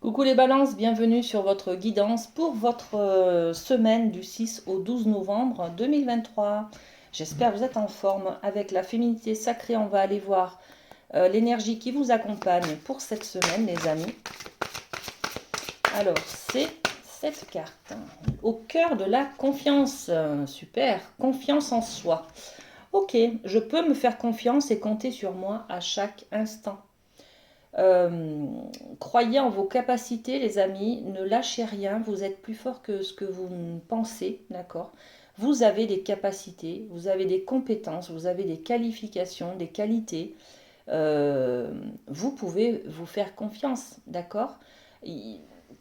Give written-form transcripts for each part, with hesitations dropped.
Coucou les balances, bienvenue sur votre guidance pour votre semaine du 6 au 12 novembre 2023. J'espère que vous êtes en forme. Avec la féminité sacrée, on va aller voir l'énergie qui vous accompagne pour cette semaine, les amis. Alors, c'est cette carte. Au cœur de la confiance. Super, confiance en soi. Ok, je peux me faire confiance et compter sur moi à chaque instant. Croyez en vos capacités, les amis. Ne lâchez rien. Vous êtes plus fort que ce que vous pensez, d'accord? Vous avez des capacités, vous avez des compétences, vous avez des qualifications, des qualités. Vous pouvez vous faire confiance, d'accord?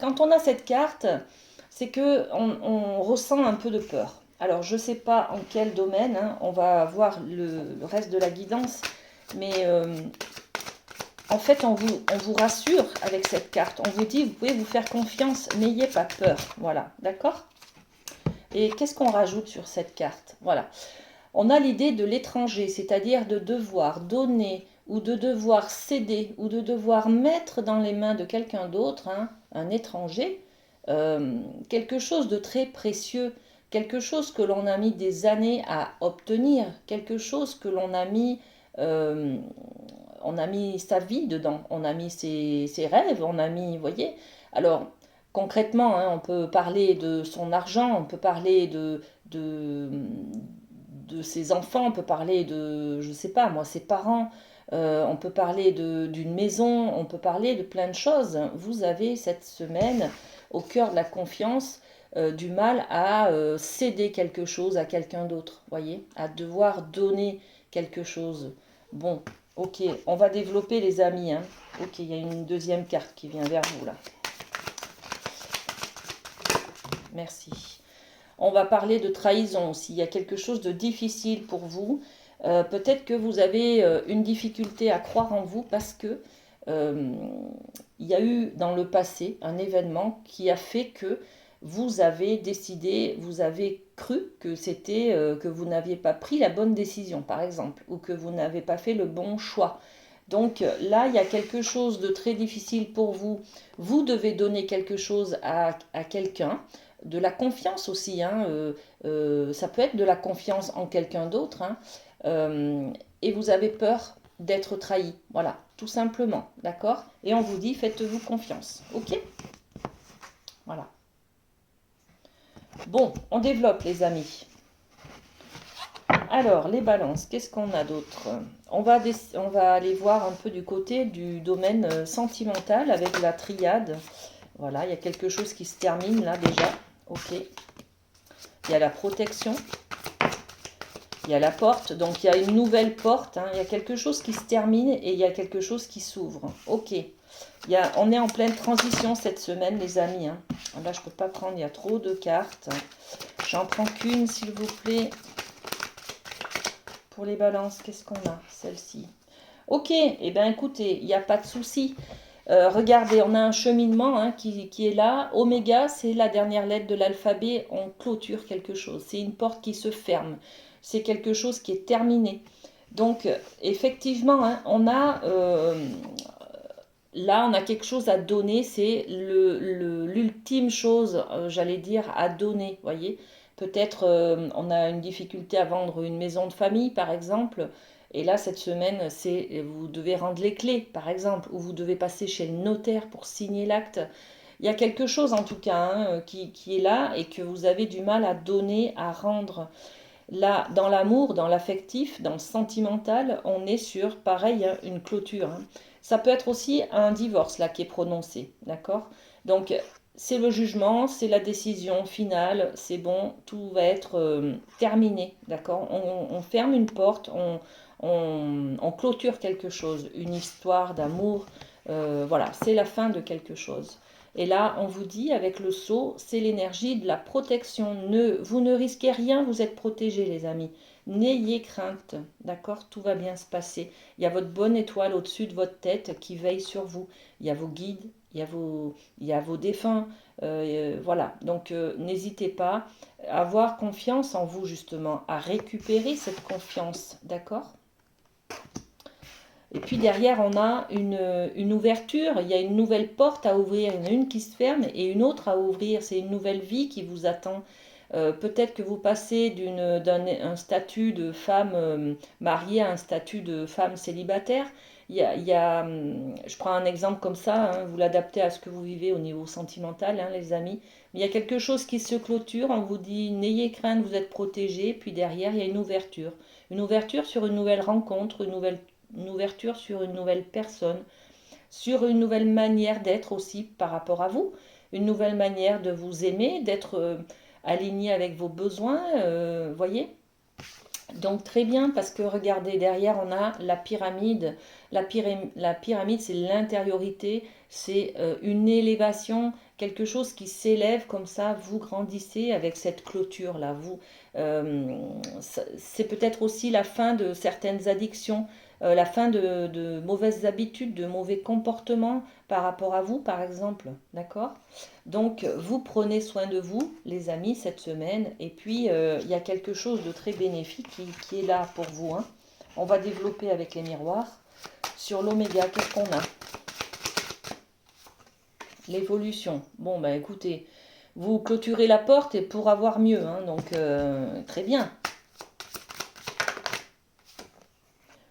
Quand on a cette carte, c'est que on ressent un peu de peur. Alors, je ne sais pas en quel domaine, hein, on va voir le reste de la guidance, mais en fait, on vous rassure avec cette carte. On vous dit, vous pouvez vous faire confiance, n'ayez pas peur. Voilà, d'accord? Et qu'est-ce qu'on rajoute sur cette carte? Voilà. On a l'idée de l'étranger, c'est-à-dire de devoir donner ou de devoir céder ou de devoir mettre dans les mains de quelqu'un d'autre, hein, un étranger, quelque chose de très précieux, quelque chose que l'on a mis des années à obtenir, quelque chose que l'on a mis... on a mis sa vie dedans, on a mis ses rêves, on a mis, vous voyez. Alors, concrètement, hein, on peut parler de son argent, on peut parler de ses enfants, on peut parler de, je sais pas, moi, ses parents, on peut parler d'une maison, on peut parler de plein de choses. Vous avez cette semaine, au cœur de la confiance, du mal à céder quelque chose à quelqu'un d'autre, voyez, à devoir donner quelque chose. Bon, ok, on va développer les amis. Hein. Ok, il y a une deuxième carte qui vient vers vous là. Merci. On va parler de trahison aussi. Il y a quelque chose de difficile pour vous. Peut-être que vous avez une difficulté à croire en vous parce que il y a eu dans le passé un événement qui a fait que vous avez décidé, vous avez cru que c'était que vous n'aviez pas pris la bonne décision, par exemple, ou que vous n'avez pas fait le bon choix. Donc là, il y a quelque chose de très difficile pour vous. Vous devez donner quelque chose à quelqu'un, de la confiance aussi. Hein, ça peut être de la confiance en quelqu'un d'autre. Hein, et vous avez peur d'être trahi. Voilà, tout simplement. D'accord? Et on vous dit, faites-vous confiance. Ok? Voilà. Bon, on développe les amis. Alors, les balances, qu'est-ce qu'on a d'autre? On va aller voir un peu du côté du domaine sentimental avec la triade. Voilà, il y a quelque chose qui se termine là déjà. Ok. Il y a la protection. Il y a la porte. Donc, il y a une nouvelle porte. Hein. Il y a quelque chose qui se termine et il y a quelque chose qui s'ouvre. Ok. On est en pleine transition cette semaine, les amis. Hein. Là, je ne peux pas prendre, il y a trop de cartes. J'en prends qu'une, s'il vous plaît. Pour les balances, qu'est-ce qu'on a? Celle-ci. Ok, eh bien écoutez, il n'y a pas de souci. Regardez, on a un cheminement hein, qui est là. Oméga, c'est la dernière lettre de l'alphabet. On clôture quelque chose. C'est une porte qui se ferme. C'est quelque chose qui est terminé. Donc, effectivement, hein, là, on a quelque chose à donner. C'est l'ultime chose, j'allais dire, à donner. Voyez, peut-être on a une difficulté à vendre une maison de famille, par exemple. Et là, cette semaine, vous devez rendre les clés, par exemple, ou vous devez passer chez le notaire pour signer l'acte. Il y a quelque chose, en tout cas, hein, qui est là et que vous avez du mal à donner, à rendre. Là, dans l'amour, dans l'affectif, dans le sentimental, on est sur, pareil, hein, une clôture. Hein. Ça peut être aussi un divorce, là, qui est prononcé, d'accord? Donc, c'est le jugement, c'est la décision finale, c'est bon, tout va être terminé, d'accord? On ferme une porte, on clôture quelque chose, une histoire d'amour, voilà, c'est la fin de quelque chose. Et là, on vous dit, avec le sceau, c'est l'énergie de la protection. Vous ne risquez rien, vous êtes protégés, les amis. N'ayez crainte, d'accord? Tout va bien se passer. Il y a votre bonne étoile au-dessus de votre tête qui veille sur vous. Il y a vos guides, il y a vos défunts. Voilà, donc n'hésitez pas à avoir confiance en vous, justement, à récupérer cette confiance, d'accord? Et puis derrière, on a une ouverture, il y a une nouvelle porte à ouvrir, il y en a une qui se ferme et une autre à ouvrir. C'est une nouvelle vie qui vous attend. Peut-être que vous passez d'un statut de femme mariée à un statut de femme célibataire. Je prends un exemple comme ça, hein, vous l'adaptez à ce que vous vivez au niveau sentimental, hein, les amis. Mais il y a quelque chose qui se clôture, on vous dit n'ayez crainte, vous êtes protégés, puis derrière il y a une ouverture. Une ouverture sur une nouvelle rencontre, une ouverture sur une nouvelle personne, sur une nouvelle manière d'être aussi par rapport à vous, une nouvelle manière de vous aimer, d'être aligné avec vos besoins, voyez. Donc très bien, parce que regardez, derrière on a la pyramide. La pyramide, c'est l'intériorité, c'est une élévation, quelque chose qui s'élève comme ça, vous grandissez avec cette clôture-là. C'est peut-être aussi la fin de certaines addictions, la fin de mauvaises habitudes, de mauvais comportements par rapport à vous, par exemple. D'accord? Donc, vous prenez soin de vous, les amis, cette semaine. Et puis, il y a quelque chose de très bénéfique qui est là pour vous, hein. On va développer avec les miroirs. Sur l'oméga, qu'est-ce qu'on a? L'évolution. Bon, ben écoutez, vous clôturez la porte et pour avoir mieux, hein, donc très bien.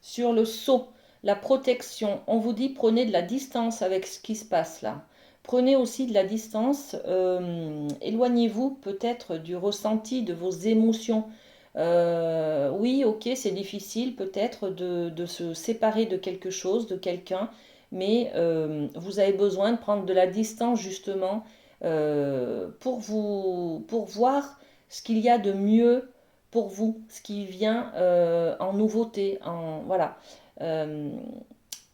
Sur le sceau, la protection, on vous dit prenez de la distance avec ce qui se passe là. Prenez aussi de la distance, éloignez-vous peut-être du ressenti de vos émotions. Oui, ok, c'est difficile peut-être de se séparer de quelque chose, de quelqu'un, mais vous avez besoin de prendre de la distance justement pour voir ce qu'il y a de mieux pour vous, ce qui vient en nouveauté, voilà. Euh,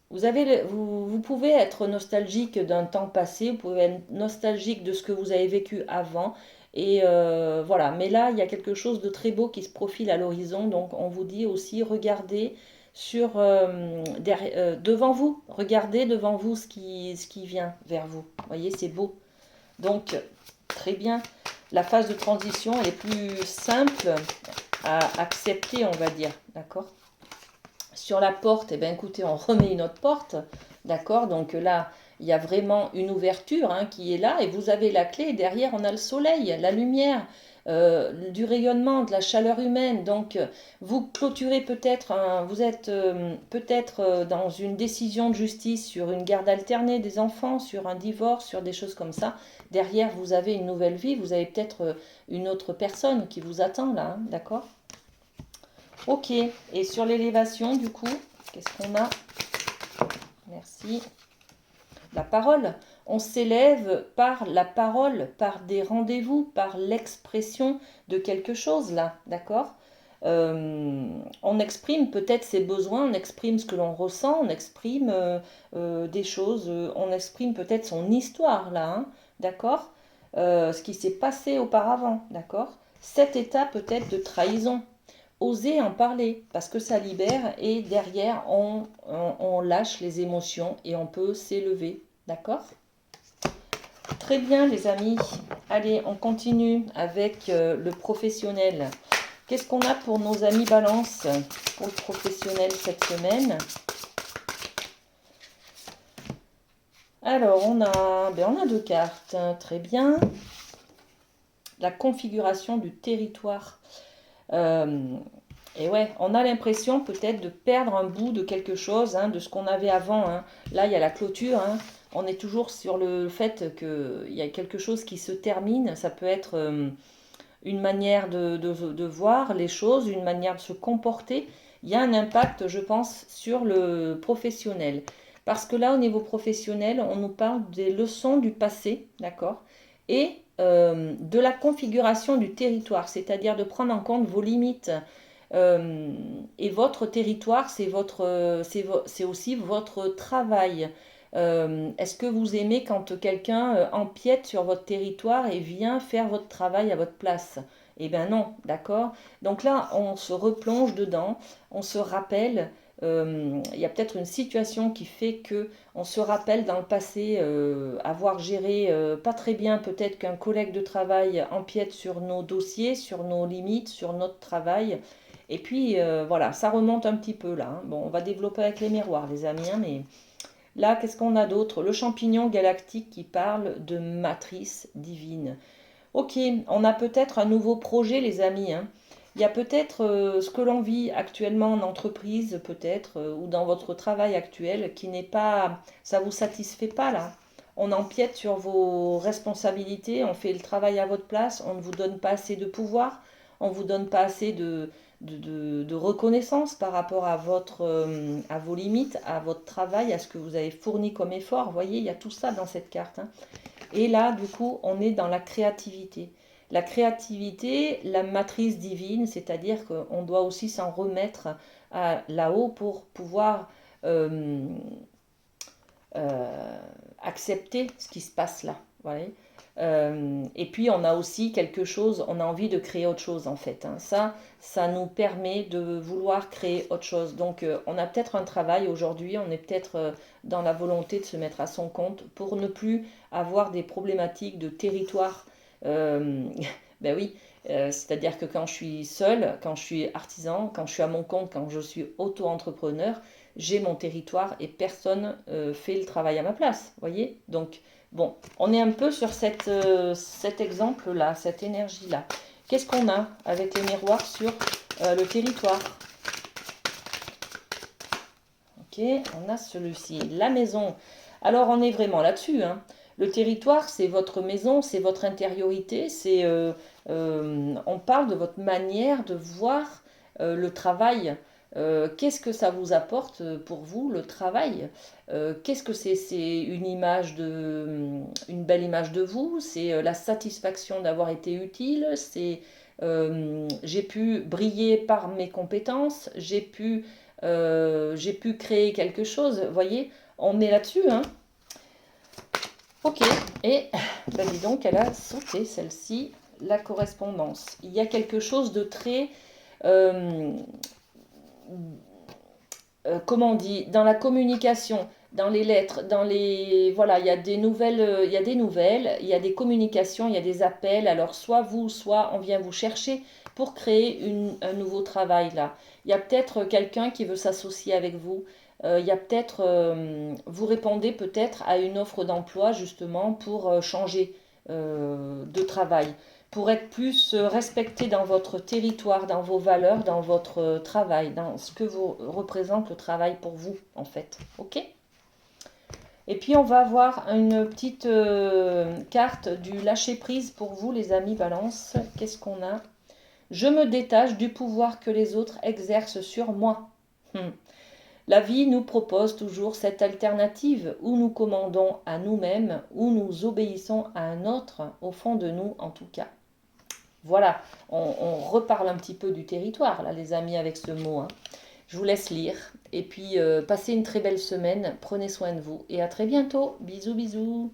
vous pouvez être nostalgique d'un temps passé, vous pouvez être nostalgique de ce que vous avez vécu avant, et voilà. Mais là, il y a quelque chose de très beau qui se profile à l'horizon, donc on vous dit aussi, regardez devant vous, regardez devant vous ce qui vient vers vous. Vous voyez, c'est beau. Donc, très bien. La phase de transition, elle est plus simple à accepter, on va dire. D'accord? Sur la porte, eh bien, écoutez, on remet une autre porte. D'accord? Donc là, il y a vraiment une ouverture, hein, qui est là et vous avez la clé. Et derrière, on a le soleil, la lumière, du rayonnement, de la chaleur humaine. Donc, vous clôturez peut-être, vous êtes peut-être dans une décision de justice sur une garde alternée des enfants, sur un divorce, sur des choses comme ça. Derrière, vous avez une nouvelle vie. Vous avez peut-être une autre personne qui vous attend là. Hein, d'accord? Ok, et sur l'élévation, du coup, qu'est-ce qu'on a? Merci. La parole. On s'élève par la parole, par des rendez-vous, par l'expression de quelque chose, là, d'accord? On exprime peut-être ses besoins, on exprime ce que l'on ressent, on exprime des choses, on exprime peut-être son histoire, là, hein, d'accord? Ce qui s'est passé auparavant, d'accord? Cet état peut-être de trahison. Oser en parler parce que ça libère et derrière on lâche les émotions et on peut s'élever. D'accord? Très bien les amis. Allez, on continue avec le professionnel. Qu'est-ce qu'on a pour nos amis balance pour le professionnel cette semaine? Alors, on a deux cartes. Très bien. La configuration du territoire. Et ouais, on a l'impression peut-être de perdre un bout de quelque chose, hein, de ce qu'on avait avant, hein. Là, il y a la clôture, hein. On est toujours sur le fait qu'il y a quelque chose qui se termine. Ça peut être une manière de voir les choses, une manière de se comporter. Il y a un impact, je pense, sur le professionnel. Parce que là, au niveau professionnel, on nous parle des leçons du passé, d'accord? Et de la configuration du territoire, c'est-à-dire de prendre en compte vos limites. Euh, et votre territoire, c'est aussi votre travail. Est-ce que vous aimez quand quelqu'un empiète sur votre territoire et vient faire votre travail à votre place? Eh bien non, d'accord? Donc là, on se replonge dedans, on se rappelle. Il y a peut-être une situation qui fait que on se rappelle dans le passé avoir géré pas très bien, peut-être qu'un collègue de travail empiète sur nos dossiers, sur nos limites, sur notre travail. Et puis, voilà, ça remonte un petit peu là, hein. Bon, on va développer avec les miroirs, les amis, hein, mais là, qu'est-ce qu'on a d'autre? Le champignon galactique qui parle de matrice divine. Ok, on a peut-être un nouveau projet, les amis, hein. Il y a peut-être ce que l'on vit actuellement en entreprise, peut-être, ou dans votre travail actuel, qui n'est pas, ça vous satisfait pas là. On empiète sur vos responsabilités, on fait le travail à votre place, on ne vous donne pas assez de pouvoir, on ne vous donne pas assez de reconnaissance par rapport à à vos limites, à votre travail, à ce que vous avez fourni comme effort. Vous voyez, il y a tout ça dans cette carte, hein. Et là, du coup, on est dans la créativité. La créativité, la matrice divine, c'est-à-dire qu'on doit aussi s'en remettre là-haut pour pouvoir euh, euh, accepter ce qui se passe là. Voilà. Et puis on a aussi quelque chose, on a envie de créer autre chose en fait, hein. Ça nous permet de vouloir créer autre chose. Donc on a peut-être un travail aujourd'hui, on est peut-être dans la volonté de se mettre à son compte pour ne plus avoir des problématiques de territoire. Euh, ben oui, c'est-à-dire que quand je suis seule, quand je suis artisan, quand je suis à mon compte, quand je suis auto-entrepreneur, j'ai mon territoire et personne fait le travail à ma place, voyez. Donc, bon, on est un peu sur cet exemple-là, cette énergie-là. Qu'est-ce qu'on a avec les miroirs sur le territoire? Ok, on a celui-ci, la maison. Alors, on est vraiment là-dessus, hein. Le territoire, c'est votre maison, c'est votre intériorité, on parle de votre manière de voir le travail. Qu'est-ce que ça vous apporte pour vous, le travail? Qu'est-ce que c'est? C'est une belle image de vous, c'est la satisfaction d'avoir été utile, c'est j'ai pu briller par mes compétences, j'ai pu créer quelque chose, vous voyez, on est là-dessus, hein. Ok, et ben dis donc, elle a sauté celle-ci, la correspondance. Il y a quelque chose de très, euh, comment on dit, dans la communication, dans les lettres, voilà, il y a des nouvelles, il y a des communications, il y a des appels. Alors soit vous, soit on vient vous chercher pour créer un nouveau travail là. Il y a peut-être quelqu'un qui veut s'associer avec vous. Il y a peut-être, vous répondez peut-être à une offre d'emploi justement pour changer de travail, pour être plus respecté dans votre territoire, dans vos valeurs, dans votre travail, dans ce que vous représente le travail pour vous, en fait. Ok? Et puis on va avoir une petite carte du lâcher-prise pour vous, les amis Balance. Qu'est-ce qu'on a? Je me détache du pouvoir que les autres exercent sur moi. La vie nous propose toujours cette alternative où nous commandons à nous-mêmes, où nous obéissons à un autre, au fond de nous en tout cas. Voilà, on reparle un petit peu du territoire, là, les amis, avec ce mot, hein. Je vous laisse lire. Et puis, passez une très belle semaine. Prenez soin de vous. Et à très bientôt. Bisous, bisous.